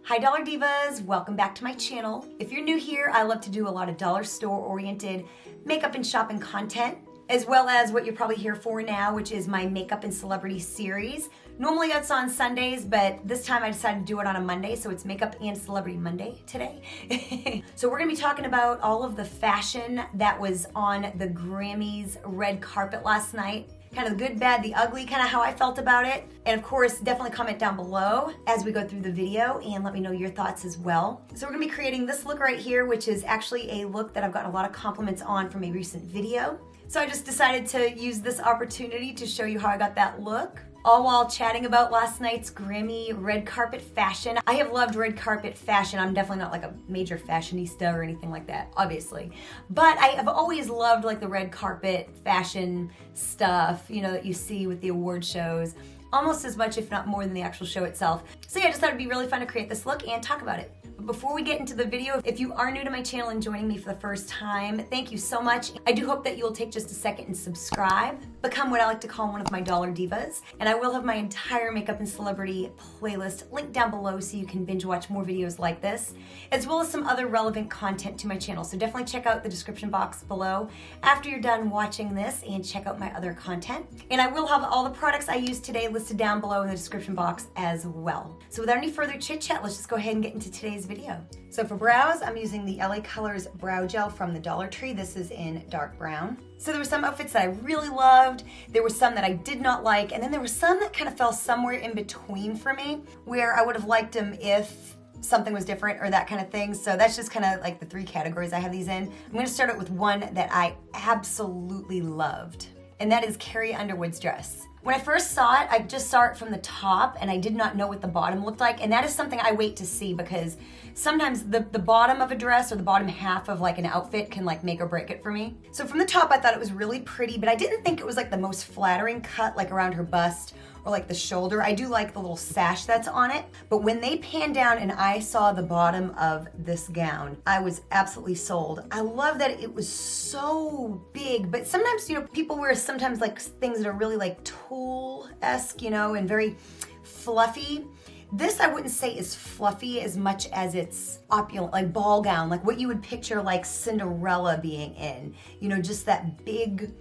Hi Dollar Divas, welcome back to my channel. If you're new here, I love to do a lot of dollar store oriented makeup and shopping content, as well as what you're probably here for now, which is my makeup and celebrity series. Normally it's on Sundays, but this time I decided to do it on a Monday, so it's Makeup and Celebrity Monday today. So we're gonna be talking about all of the fashion that was on the Grammys red carpet last night. Kind of the good, bad, the ugly, kind of how I felt about it. And of course, definitely comment down below as we go through the video and let me know your thoughts as well. So we're gonna be creating this look right here, which is actually a look that I've gotten a lot of compliments on from a recent video. So I just decided to use this opportunity to show you how I got that look, all while chatting about last night's Grammy red carpet fashion. I have loved red carpet fashion. I'm definitely not like a major fashionista or anything like that, obviously. But I have always loved like the red carpet fashion stuff, you know, that you see with the award shows, almost as much, if not more, than the actual show itself. So yeah, I just thought it'd be really fun to create this look and talk about it. But before we get into the video, if you are new to my channel and joining me for the first time, thank you so much. I do hope that you will take just a second and subscribe, become what I like to call one of my Dollar Divas, and I will have my entire makeup and celebrity playlist linked down below so you can binge watch more videos like this, as well as some other relevant content to my channel. So definitely check out the description box below after you're done watching this and check out my other content. And I will have all the products I used today listed down below in the description box as well. So without any further chit chat, let's just go ahead and get into today's video. So for brows, I'm using the LA Colors Brow Gel from the Dollar Tree. This is in dark brown. So there were some outfits that I really loved, there were some that I did not like, and then there were some that kind of fell somewhere in between for me, where I would have liked them if something was different or that kind of thing. So that's just kind of like the three categories I have these in. I'm gonna start out with one that I absolutely loved, and that is Carrie Underwood's dress. When I first saw it, I just saw it from the top and I did not know what the bottom looked like. And that is something I wait to see, because sometimes the bottom of a dress or the bottom half of like an outfit can like make or break it for me. So from the top, I thought it was really pretty, but I didn't think it was like the most flattering cut, like around her bust or like the shoulder. I do like the little sash that's on it, but when they panned down and I saw the bottom of this gown, I was absolutely sold. I love that it was so big, but sometimes, you know, people wear sometimes like things that are really like tulle-esque, you know, and very fluffy. This I wouldn't say is fluffy as much as it's opulent, like ball gown, like what you would picture like Cinderella being in, you know, just that big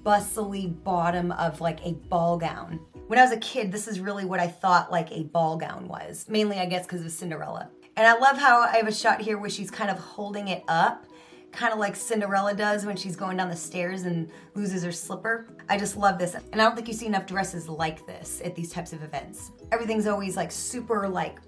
bustly bottom of like a ball gown. When I was a kid, this is really what I thought like a ball gown was, mainly I guess because of Cinderella. And I love how I have a shot here where she's kind of holding it up, kind of like Cinderella does when she's going down the stairs and loses her slipper. I just love this. And I don't think you see enough dresses like this at these types of events. Everything's always like super like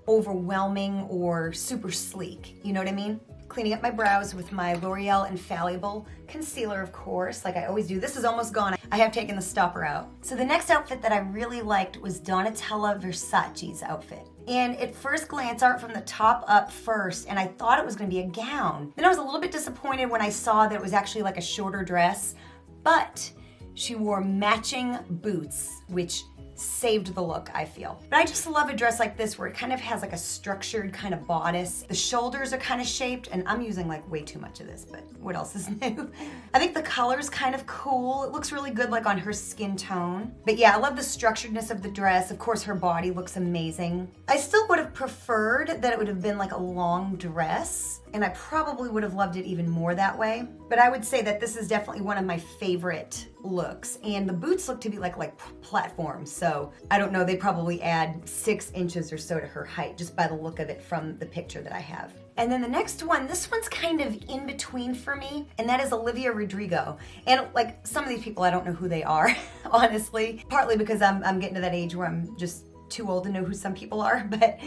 overwhelming or super sleek, you know what I mean? Cleaning up my brows with my L'Oreal Infallible concealer, of course, like I always do. This is almost gone. I have taken the stopper out. So the next outfit that I really liked was Donatella Versace's outfit. And at first glance, art from the top up first, and I thought it was gonna be a gown. Then I was a little bit disappointed when I saw that it was actually like a shorter dress, but she wore matching boots, which saved the look, I feel. But I just love a dress like this where it kind of has like a structured kind of bodice. The shoulders are kind of shaped, and I'm using like way too much of this, but what else is new? I think the color's kind of cool. It looks really good like on her skin tone. But yeah, I love the structuredness of the dress. Of course, her body looks amazing. I still would have preferred that it would have been like a long dress, and I probably would have loved it even more that way. But I would say that this is definitely one of my favorite looks. And the boots look to be like platforms. So I don't know, they probably add 6 inches or so to her height just by the look of it from the picture that I have. And then the next one, this one's kind of in between for me, and that is Olivia Rodrigo. And like some of these people, I don't know who they are, honestly, partly because I'm getting to that age where I'm just too old to know who some people are, but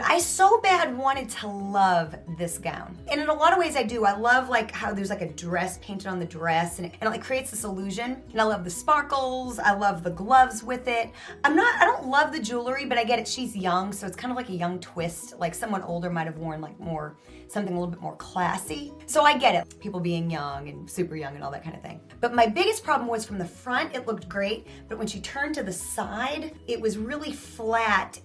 I so bad wanted to love this gown. And in a lot of ways I do. I love like how there's like a dress painted on the dress, and it like creates this illusion. And I love the sparkles, I love the gloves with it. I don't love the jewelry, but I get it, she's young, so it's kind of like a young twist. Like someone older might have worn like more, something a little bit more classy. So I get it, people being young and super young and all that kind of thing. But my biggest problem was from the front, it looked great, but when she turned to the side, it was really flat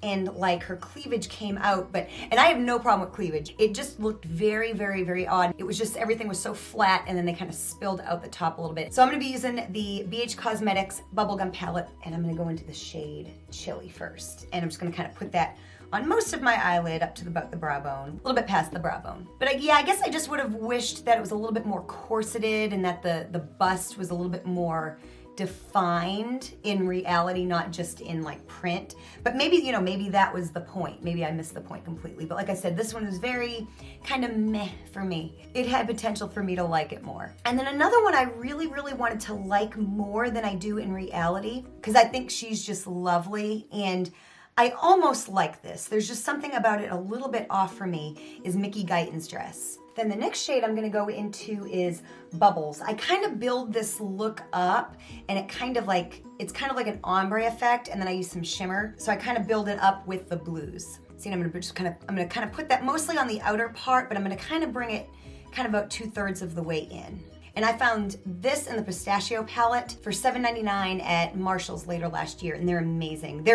and like her cleavage came out, and I have no problem with cleavage. It just looked very, very, very odd. It was just, everything was so flat and then they kind of spilled out the top a little bit. So I'm gonna be using the BH Cosmetics Bubblegum Palette, and I'm gonna go into the shade Chili first. And I'm just gonna kind of put that on most of my eyelid up to about the brow bone, a little bit past the brow bone. But yeah, I guess I just would have wished that it was a little bit more corseted and that the bust was a little bit more defined in reality, not just in like print. But maybe, you know, maybe that was the point. Maybe I missed the point completely. But like I said, this one was very kind of meh for me. It had potential for me to like it more. And then another one I really, really wanted to like more than I do in reality, because I think she's just lovely, and I almost like this. There's just something about it a little bit off for me, is Mickey Guyton's dress. Then the next shade I'm gonna go into is Bubbles. I kind of build this look up, and it's kind of like an ombre effect, and then I use some shimmer. So I kind of build it up with the blues. See, I'm gonna kind of put that mostly on the outer part, but I'm gonna kind of bring it kind of about 2/3 of the way in. And I found this in the Pistachio palette for $7.99 at Marshall's later last year, and they're amazing. They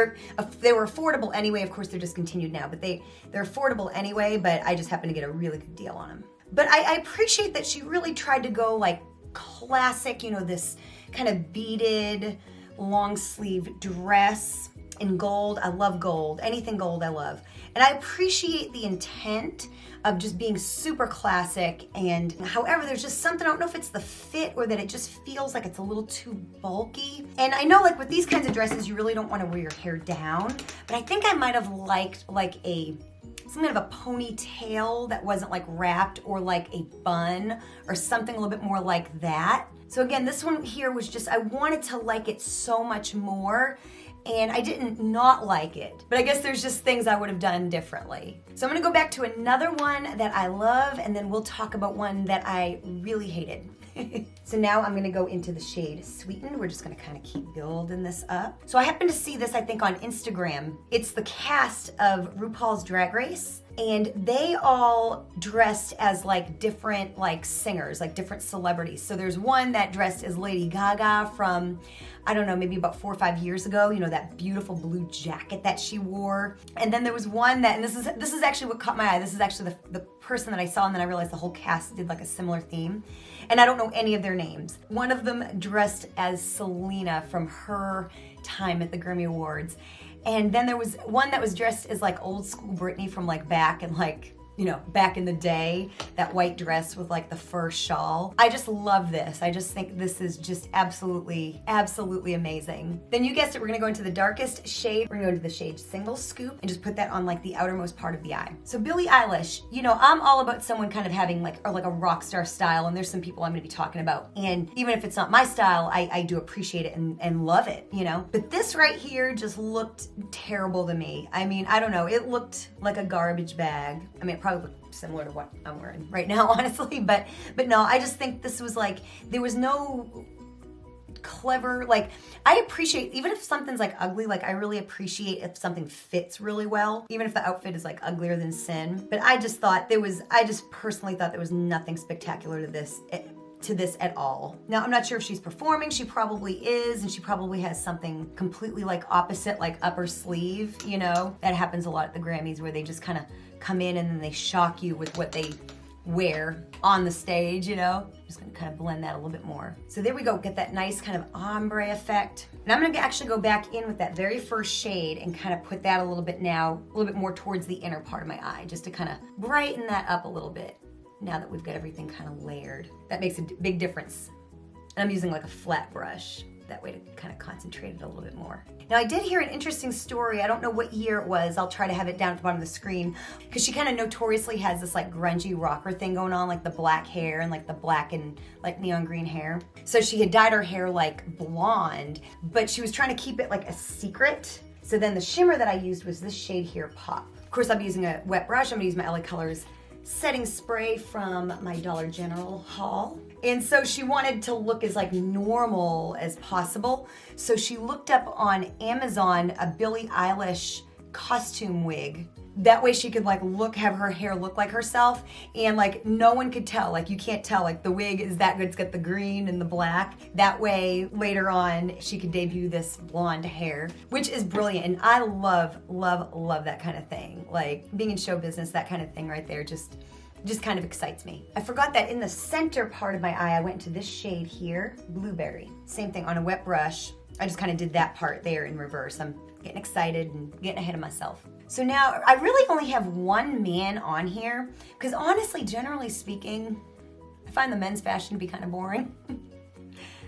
were affordable anyway. Of course, they're discontinued now, but they're affordable anyway, but I just happened to get a really good deal on them. But I appreciate that she really tried to go like classic, you know, this kind of beaded long sleeve dress in gold. I love gold. Anything gold I love. And I appreciate the intent of just being super classic, and however, there's just something, I don't know if it's the fit or that it just feels like it's a little too bulky. And I know like with these kinds of dresses, you really don't want to wear your hair down, but I think I might have liked like some kind of a ponytail that wasn't like wrapped, or like a bun or something a little bit more like that. So again, this one here was just, I wanted to like it so much more, and I didn't not like it. But I guess there's just things I would have done differently. So I'm gonna go back to another one that I love, and then we'll talk about one that I really hated. So now I'm gonna go into the shade Sweeten. We're just gonna kind of keep building this up. So I happened to see this, I think, on Instagram. It's the cast of RuPaul's Drag Race, and they all dressed as like different like singers, like different celebrities. So there's one that dressed as Lady Gaga from, I don't know, maybe about 4 or 5 years ago, you know, that beautiful blue jacket that she wore. And then there was one that, and this is actually what caught my eye. This is actually the person that I saw, and then I realized the whole cast did like a similar theme. And I don't know any of their names. One of them dressed as Selena from her time at the Grammy Awards. And then there was one that was dressed as like old school Brittany from like back in like, you know, back in the day, that white dress with like the fur shawl. I just love this. I just think this is just absolutely, absolutely amazing. Then you guessed it, we're gonna go into the darkest shade. We're gonna go into the shade Single Scoop and just put that on like the outermost part of the eye. So Billie Eilish, you know, I'm all about someone kind of having like, or like a rock star style, and there's some people I'm gonna be talking about. And even if it's not my style, I do appreciate it and love it, you know? But this right here just looked terrible to me. I mean, I don't know, it looked like a garbage bag. I mean, it probably looked similar to what I'm wearing right now, honestly, but no, I just think this was like, there was no clever, like, I appreciate, even if something's like ugly, like I really appreciate if something fits really well, even if the outfit is like uglier than sin. But I just personally thought there was nothing spectacular to this at all. Now, I'm not sure if she's performing. She probably is, and she probably has something completely like opposite, like up her sleeve, you know? That happens a lot at the Grammys, where they just kind of come in and then they shock you with what they wear on the stage, you know? Just gonna kind of blend that a little bit more. So there we go, get that nice kind of ombre effect. And I'm gonna actually go back in with that very first shade and kind of put that a little bit more towards the inner part of my eye, just to kind of brighten that up a little bit. Now that we've got everything kind of layered. That makes a big difference. And I'm using like a flat brush, that way to kind of concentrate it a little bit more. Now I did hear an interesting story, I don't know what year it was, I'll try to have it down at the bottom of the screen, because she kind of notoriously has this like grungy rocker thing going on, like the black hair and like the black and like neon green hair. So she had dyed her hair like blonde, but she was trying to keep it like a secret. So then the shimmer that I used was this shade here, Pop. Of course, I'm using a wet brush. I'm gonna use my LA Colors setting spray from my Dollar General haul. And so she wanted to look as like normal as possible. So she looked up on Amazon a Billie Eilish costume wig. That way she could like have her hair look like herself, and like no one could tell, like you can't tell, like the wig is that good, it's got the green and the black. That way later on she could debut this blonde hair, which is brilliant. And I love, love, love that kind of thing. Like being in show business, that kind of thing right there just kind of excites me. I forgot that in the center part of my eye, I went into this shade here, Blueberry. Same thing on a wet brush. I just kind of did that part there in reverse. I'm getting excited and getting ahead of myself. So now I really only have one man on here because honestly, generally speaking, I find the men's fashion to be kind of boring.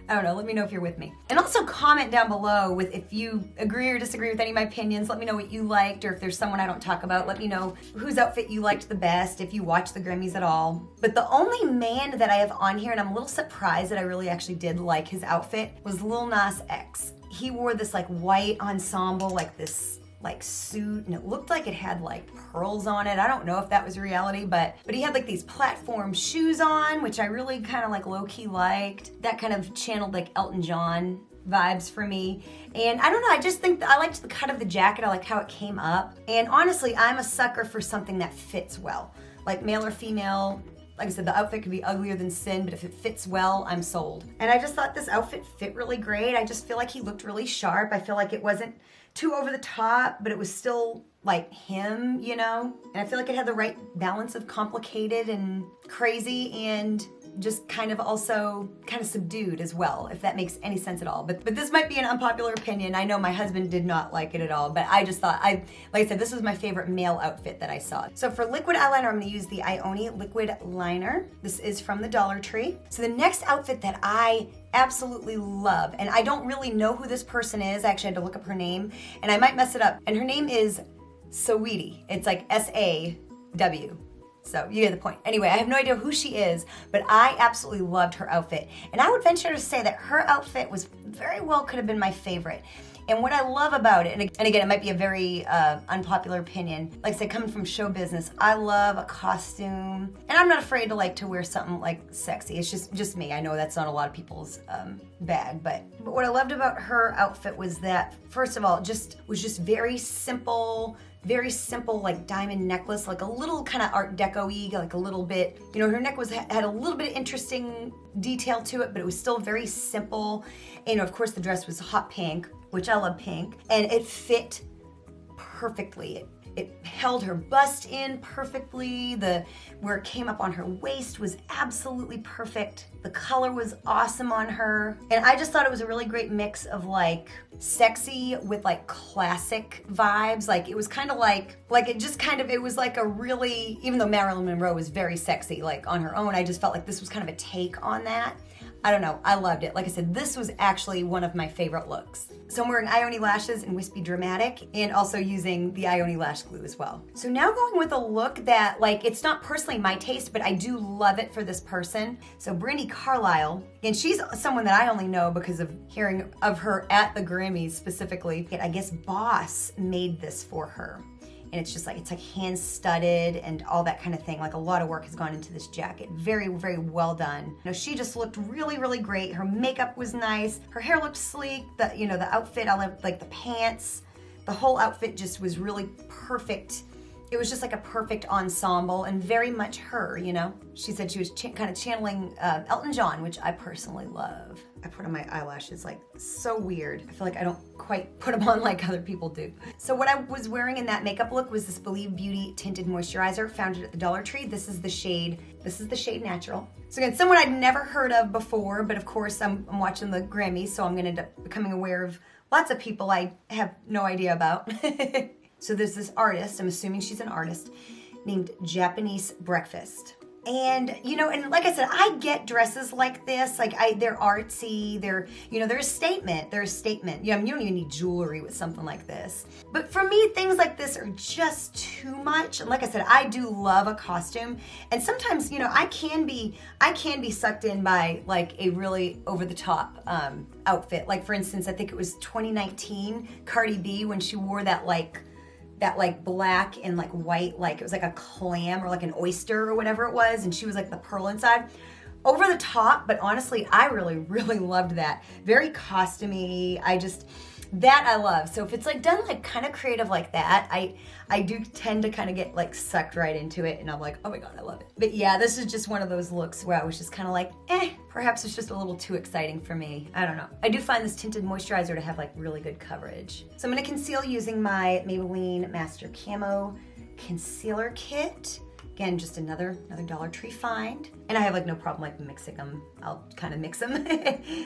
I don't know, let me know if you're with me. And also comment down below with if you agree or disagree with any of my opinions. Let me know what you liked, or if there's someone I don't talk about, let me know whose outfit you liked the best, if you watch the Grammys at all. But the only man that I have on here, and I'm a little surprised that I really actually did like his outfit, was Lil Nas X. He wore this like white ensemble, like this like suit, and it looked like it had like pearls on it. I don't know if that was reality, but he had like these platform shoes on, which I really kind of like low-key liked. That kind of channeled like Elton John vibes for me. And I don't know, I just think I liked the cut of the jacket. I liked how it came up. And honestly, I'm a sucker for something that fits well. Like male or female, like I said, the outfit could be uglier than sin, but if it fits well, I'm sold. And I just thought this outfit fit really great. I just feel like he looked really sharp. I feel like it wasn't too over the top, but it was still like him, you know? And I feel like it had the right balance of complicated and crazy and just kind of also kind of subdued as well, if that makes any sense at all. But this might be an unpopular opinion. I know my husband did not like it at all, but I just thought, like I said, this was my favorite male outfit that I saw. So for liquid eyeliner, I'm gonna use the Ioni liquid liner. This is from the Dollar Tree. So the next outfit that I absolutely love, and I don't really know who this person is, I actually had to look up her name, and I might mess it up, and her name is Saweetie. It's like S-A-W. So you get the point. Anyway, I have no idea who she is, but I absolutely loved her outfit. And I would venture to say that her outfit was very well could have been my favorite. And what I love about it, and again, it might be a very unpopular opinion, like I said, coming from show business, I love a costume, and I'm not afraid to like to wear something like sexy. It's just me. I know that's not a lot of people's bag, but what I loved about her outfit was that, first of all, was just very simple like diamond necklace, like a little kind of art deco-y, like a little bit, you know, her neck had a little bit of interesting detail to it, but it was still very simple. And you know, of course the dress was hot pink, which I love pink, and it fit perfectly. It held her bust in perfectly. Where it came up on her waist was absolutely perfect. The color was awesome on her. And I just thought it was a really great mix of like sexy with like classic vibes. Like it was kind of it was like a really, even though Marilyn Monroe was very sexy, like on her own, I just felt like this was kind of a take on that. I don't know, I loved it. Like I said, this was actually one of my favorite looks. So I'm wearing Ioni lashes in Wispy Dramatic and also using the Ioni lash glue as well. So now going with a look that, like, it's not personally my taste, but I do love it for this person. So Brittany Carlisle, and she's someone that I only know because of hearing of her at the Grammys specifically. I guess Boss made this for her. And it's like hand studded and all that kind of thing. Like a lot of work has gone into this jacket. Very, very well done. You know, she just looked really, really great. Her makeup was nice. Her hair looked sleek. The outfit, I loved like the pants. The whole outfit just was really perfect. It was just like a perfect ensemble and very much her, you know? She said she was kind of channeling Elton John, which I personally love. I put on my eyelashes like so weird. I feel like I don't quite put them on like other people do. So what I was wearing in that makeup look was this Believe Beauty Tinted Moisturizer, found it at the Dollar Tree. This is the shade Natural. So again, someone I'd never heard of before, but of course I'm watching the Grammys, so I'm gonna end up becoming aware of lots of people I have no idea about. So there's this artist, I'm assuming she's an artist, named Japanese Breakfast. And, you know, and like I said, I get dresses like this, like they're artsy, they're a statement, You know, you don't even need jewelry with something like this. But for me, things like this are just too much. And like I said, I do love a costume. And sometimes, you know, I can be sucked in by like a really over the top outfit. Like for instance, I think it was 2019, Cardi B, when she wore that black and like white, like it was like a clam or like an oyster or whatever it was, and she was like the pearl inside. Over the top, but honestly, I really, really loved that. Very costumey. That I love. So if it's like done like kind of creative like that, I do tend to kind of get like sucked right into it, and I'm like, oh my God, I love it. But yeah, this is just one of those looks where I was just kind of like, perhaps it's just a little too exciting for me. I don't know. I do find this tinted moisturizer to have like really good coverage. So I'm gonna conceal using my Maybelline Master Camo Concealer Kit. Again, just another Dollar Tree find. And I have like no problem like mixing them. I'll kind of mix them.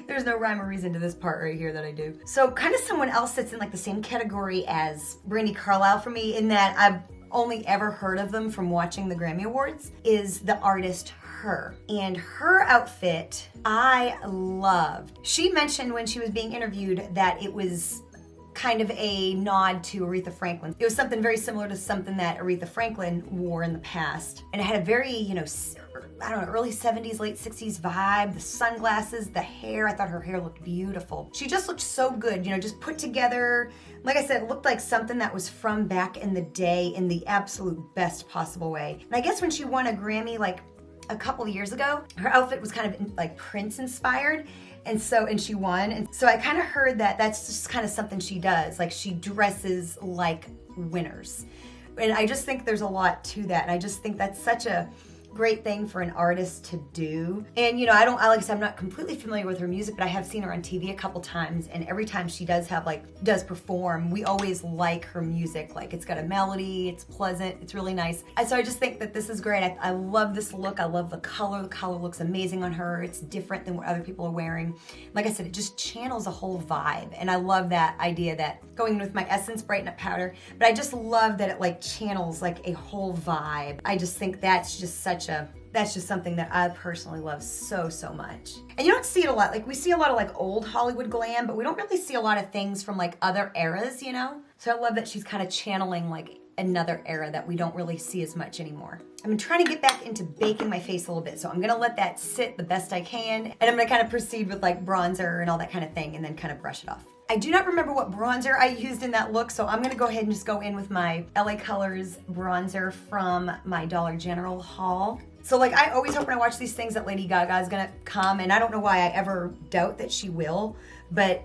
There's no rhyme or reason to this part right here that I do. So kind of someone else that's in like the same category as Brittany Carlisle for me, in that I've only ever heard of them from watching the Grammy Awards, is the artist Her. And her outfit, I loved. She mentioned when she was being interviewed that it was kind of a nod to Aretha Franklin. It was something very similar to something that Aretha Franklin wore in the past. And it had a very, you know, I don't know, early 70s, late 60s vibe, the sunglasses, the hair. I thought her hair looked beautiful. She just looked so good, you know, just put together. Like I said, it looked like something that was from back in the day in the absolute best possible way. And I guess when she won a Grammy like a couple of years ago, her outfit was kind of like Prince inspired. And she won. And so I kind of heard that that's just kind of something she does. Like she dresses like winners. And I just think there's a lot to that. And I just think that's such a great thing for an artist to do. And you know, like I said, I'm not completely familiar with her music, but I have seen her on TV a couple times, and every time she does perform, we always like her music. Like it's got a melody, it's pleasant, it's really nice. And so I just think that this is great. I love this look. I love the color. The color looks amazing on her. It's different than what other people are wearing. Like I said, it just channels a whole vibe. And I love that idea that going with my Essence Brighten Up powder, but I just love that it like channels like a whole vibe. I just think that's just something that I personally love so much. And you don't see it a lot. Like we see a lot of like old Hollywood glam, but we don't really see a lot of things from like other eras, you know? So I love that she's kind of channeling like another era that we don't really see as much anymore. I've been trying to get back into baking my face a little bit, so I'm gonna let that sit the best I can, and I'm gonna kind of proceed with like bronzer and all that kind of thing, and then kind of brush it off. I do not remember what bronzer I used in that look, so I'm gonna go ahead and just go in with my LA Colors bronzer from my Dollar General haul. So like I always hope when I watch these things that Lady Gaga is gonna come, and I don't know why I ever doubt that she will, but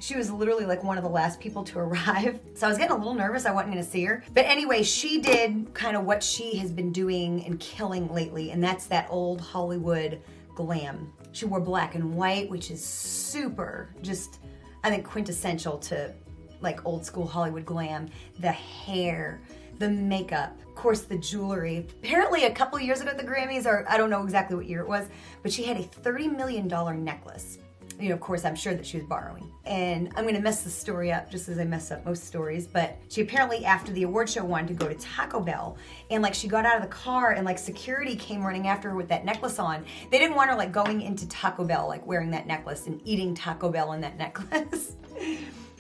she was literally like one of the last people to arrive. So I was getting a little nervous. I wasn't gonna see her. But anyway, she did kind of what she has been doing and killing lately, and that's that old Hollywood glam. She wore black and white, which is super, just, I think, quintessential to like old school Hollywood glam. The hair, the makeup, of course the jewelry. Apparently a couple years ago at the Grammys, or I don't know exactly what year it was, but she had a $30 million necklace. You know, of course, I'm sure that she was borrowing. And I'm gonna mess the story up just as I mess up most stories, but she apparently after the award show wanted to go to Taco Bell, and like she got out of the car and like security came running after her with that necklace on. They didn't want her like going into Taco Bell like wearing that necklace and eating Taco Bell in that necklace.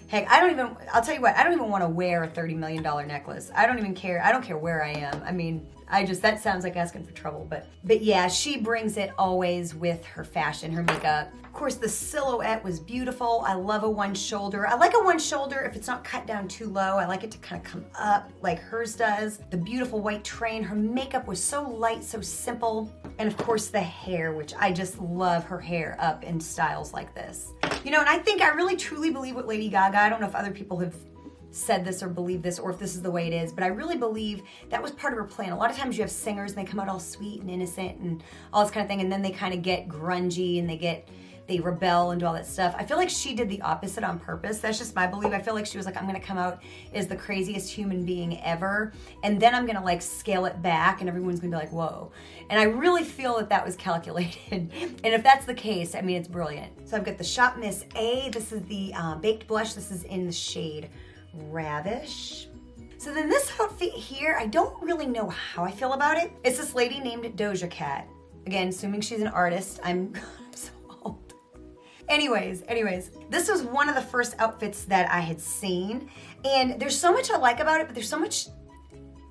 Heck, I'll tell you what, I don't even want to wear a $30 million necklace. I don't even care. I don't care where I am. I mean, that sounds like asking for trouble, but yeah, she brings it always with her fashion, her makeup. Of course, the silhouette was beautiful. I love a one shoulder. I like a one shoulder if it's not cut down too low. I like it to kind of come up like hers does. The beautiful white train. Her makeup was so light, so simple. And of course the hair, which I just love her hair up in styles like this. You know, and I really truly believe with Lady Gaga. I don't know if other people have said this or believe this or if this is the way it is, but I really believe that was part of her plan. A lot of times you have singers and they come out all sweet and innocent and all this kind of thing, and then they kind of get grungy and they rebel and do all that stuff. I feel like she did the opposite on purpose. That's just my belief. I feel like she was like, I'm gonna come out as the craziest human being ever, and then I'm gonna like scale it back and everyone's gonna be like, whoa. And I really feel that that was calculated. And if that's the case, I mean, it's brilliant. So I've got the Shoppe Miss A. This is the baked blush. This is in the shade Ravish. So then this outfit here, I don't really know how I feel about it. It's this lady named Doja Cat. Again, assuming she's an artist. I'm so old. Anyways, this was one of the first outfits that I had seen, and there's so much I like about it, but there's so much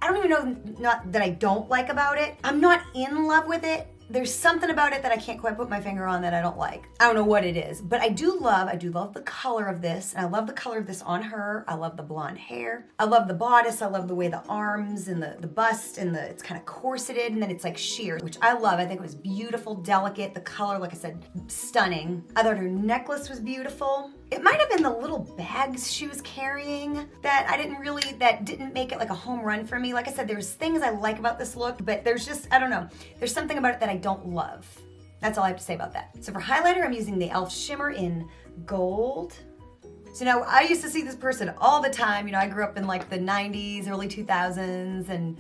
I don't even know not that I don't like about it. I'm not in love with it. There's something about it that I can't quite put my finger on that I don't like. I don't know what it is, but I do love the color of this, and I love the color of this on her. I love the blonde hair. I love the bodice. I love the way the arms and the bust and it's kind of corseted, and then it's like sheer, which I love. I think it was beautiful, delicate. The color, like I said, stunning. I thought her necklace was beautiful. It might have been the little bags she was carrying that didn't make it like a home run for me. Like I said, there's things I like about this look, but there's just, I don't know. There's something about it that I don't love. That's all I have to say about that. So for highlighter, I'm using the e.l.f. Shimmer in Gold. So now I used to see this person all the time. You know, I grew up in like the 90s, early 2000s, and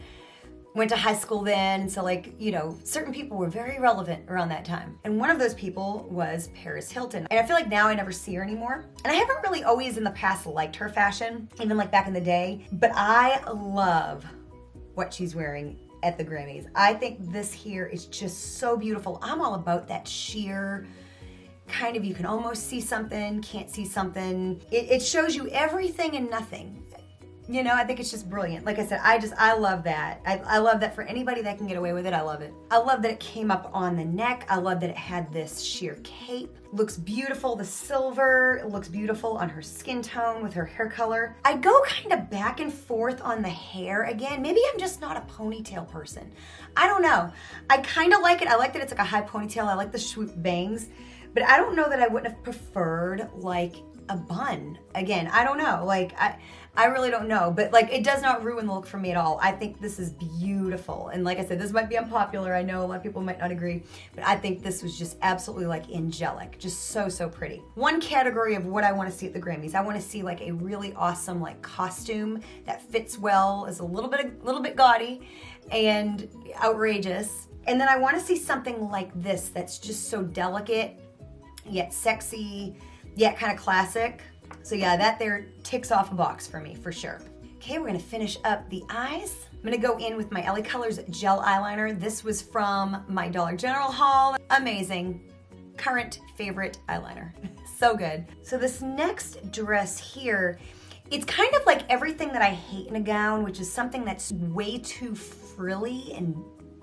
went to high school then, and so like, you know, certain people were very relevant around that time. And one of those people was Paris Hilton. And I feel like now I never see her anymore. And I haven't really always in the past liked her fashion, even like back in the day, but I love what she's wearing at the Grammys. I think this here is just so beautiful. I'm all about that sheer kind of, you can almost see something, can't see something. It shows you everything and nothing. You know, I think it's just brilliant. Like I said, I love that. I love that for anybody that can get away with it, I love it. I love that it came up on the neck. I love that it had this sheer cape. Looks beautiful, the silver, it looks beautiful on her skin tone with her hair color. I go kind of back and forth on the hair again. Maybe I'm just not a ponytail person. I don't know. I kind of like it. I like that it's like a high ponytail. I like the swoop bangs, but I don't know that I wouldn't have preferred like a bun. Again, I don't know. Like, I really don't know, but like it does not ruin the look for me at all. I think this is beautiful. And like I said, this might be unpopular. I know a lot of people might not agree, but I think this was just absolutely like angelic. Just so, so pretty. One category of what I want to see at the Grammys, I want to see like a really awesome like costume that fits well, is a little bit gaudy and outrageous. And then I want to see something like this that's just so delicate, yet sexy, yet kind of classic. So yeah, that there ticks off a box for me, for sure. Okay, we're gonna finish up the eyes. I'm gonna go in with my LA Colors Gel Eyeliner. This was from my Dollar General haul. Amazing. Current favorite eyeliner. So good. So this next dress here, it's kind of like everything that I hate in a gown, which is something that's way too frilly and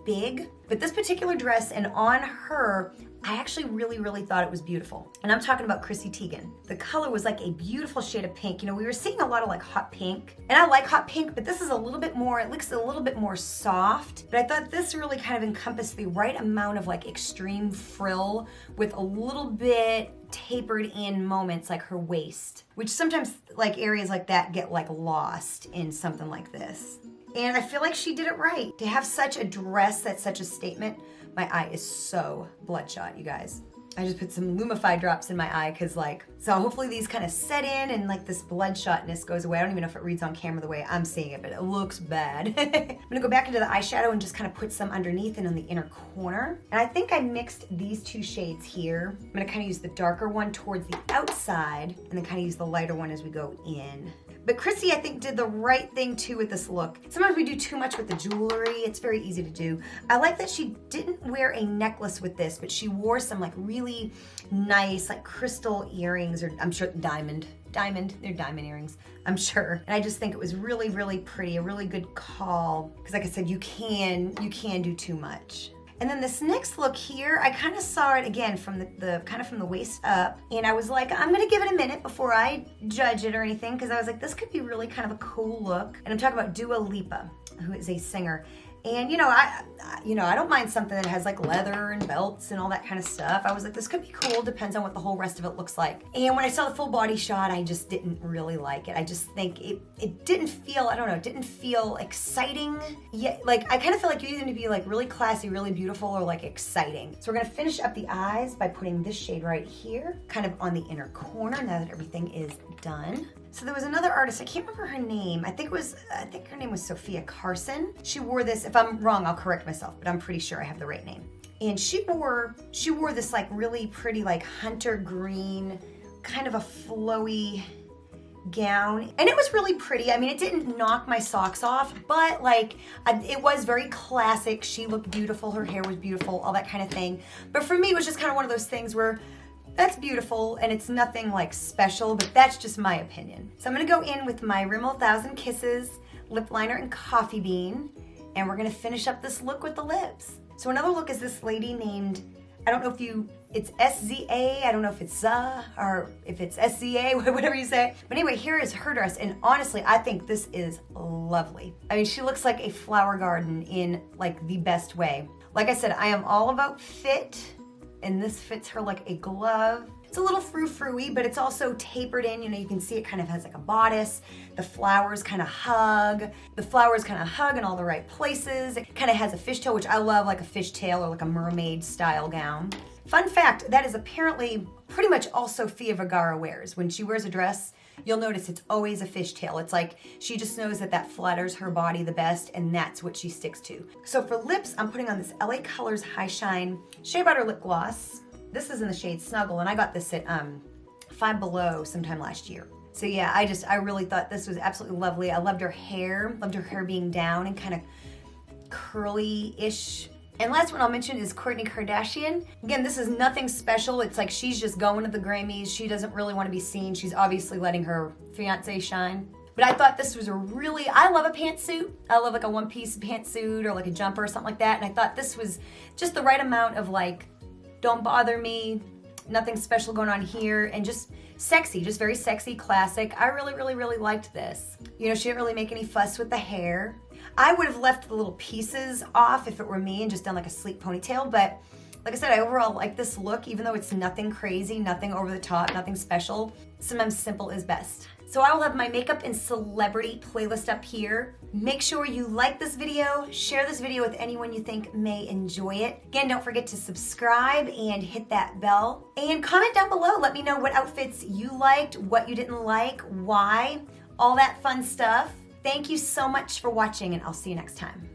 big. But this particular dress, and on her, I actually really thought it was beautiful. And I'm talking about Chrissy Teigen. The color was like a beautiful shade of pink. You know, we were seeing a lot of like hot pink, and I like hot pink, but this is a little bit more, it looks a little bit more soft. But I thought this really kind of encompassed the right amount of like extreme frill with a little bit tapered in moments like her waist, which sometimes like areas like that get like lost in something like this. And I feel like she did it right. To have such a dress that's such a statement, my eye is so bloodshot, you guys. I just put some Lumify drops in my eye because like, so hopefully these kind of set in and like this bloodshotness goes away. I don't even know if it reads on camera the way I'm seeing it, but it looks bad. I'm gonna go back into the eyeshadow and just kind of put some underneath and on the inner corner. And I think I mixed these two shades here. I'm gonna kind of use the darker one towards the outside and then kind of use the lighter one as we go in. But Chrissy, I think, did the right thing too with this look. Sometimes we do too much with the jewelry. It's very easy to do. I like that she didn't wear a necklace with this, but she wore some like really nice like crystal earrings, or I'm sure diamond, they're diamond earrings, I'm sure. And I just think it was really pretty, a really good call. Because like I said, you can do too much. And then this next look here, I kind of saw it again from the kind of from the waist up, and I was like, I'm gonna give it a minute before I judge it or anything, because I was like, this could be really kind of a cool look. And I'm talking about Dua Lipa, who is a singer. And I don't mind something that has like leather and belts and all that kind of stuff. I was like, this could be cool, depends on what the whole rest of it looks like. And when I saw the full body shot, I just didn't really like it. I just think it didn't feel, I don't know, it didn't feel exciting. Yeah, like I kind of feel like you either need to be like really classy, really beautiful, or like exciting. So we're gonna finish up the eyes by putting this shade right here, kind of on the inner corner now that everything is done. So there was another artist, I can't remember her name. I think her name was Sophia Carson. She wore this, if I'm wrong, I'll correct myself, but I'm pretty sure I have the right name. And she wore this like really pretty like hunter green, kind of a flowy gown. And it was really pretty. I mean, it didn't knock my socks off, but like it was very classic. She looked beautiful, her hair was beautiful, all that kind of thing. But for me, it was just kind of one of those things where that's beautiful and it's nothing like special, but that's just my opinion. So I'm gonna go in with my Rimmel 1000 Kisses lip liner in Coffee Bean, and we're gonna finish up this look with the lips. So another look is this lady named, I don't know if it's SZA, I don't know if it's or if it's SZA, whatever you say. But anyway, here is her dress, and honestly, I think this is lovely. I mean, she looks like a flower garden in like the best way. Like I said, I am all about fit, and this fits her like a glove. It's a little frou-frou-y, but it's also tapered in. You know, you can see it kind of has like a bodice. The flowers kind of hug. The flowers kind of hug in all the right places. It kind of has a fishtail, which I love, like a fishtail or like a mermaid style gown. Fun fact, that is apparently pretty much all Sofia Vergara wears. When she wears a dress, you'll notice it's always a fishtail. It's like she just knows that that flatters her body the best, and that's what she sticks to. So for lips, I'm putting on this LA Colors High Shine Shea Butter Lip Gloss. This is in the shade Snuggle, and I got this at Five Below sometime last year. So yeah, I really thought this was absolutely lovely. I loved her hair being down and kind of curly-ish. And last one I'll mention is Kourtney Kardashian. Again, this is nothing special. It's like she's just going to the Grammys. She doesn't really want to be seen. She's obviously letting her fiance shine. But I thought this was I love a pantsuit. I love like a one-piece pantsuit or like a jumper or something like that. And I thought this was just the right amount of like, don't bother me, nothing special going on here, and just sexy, just very sexy, classic. I really liked this. You know, she didn't really make any fuss with the hair. I would have left the little pieces off if it were me and just done like a sleek ponytail, but like I said, I overall like this look, even though it's nothing crazy, nothing over the top, nothing special. Sometimes simple is best. So I will have my makeup and celebrity playlist up here. Make sure you like this video, share this video with anyone you think may enjoy it. Again, don't forget to subscribe and hit that bell. And comment down below, let me know what outfits you liked, what you didn't like, why, all that fun stuff. Thank you so much for watching, and I'll see you next time.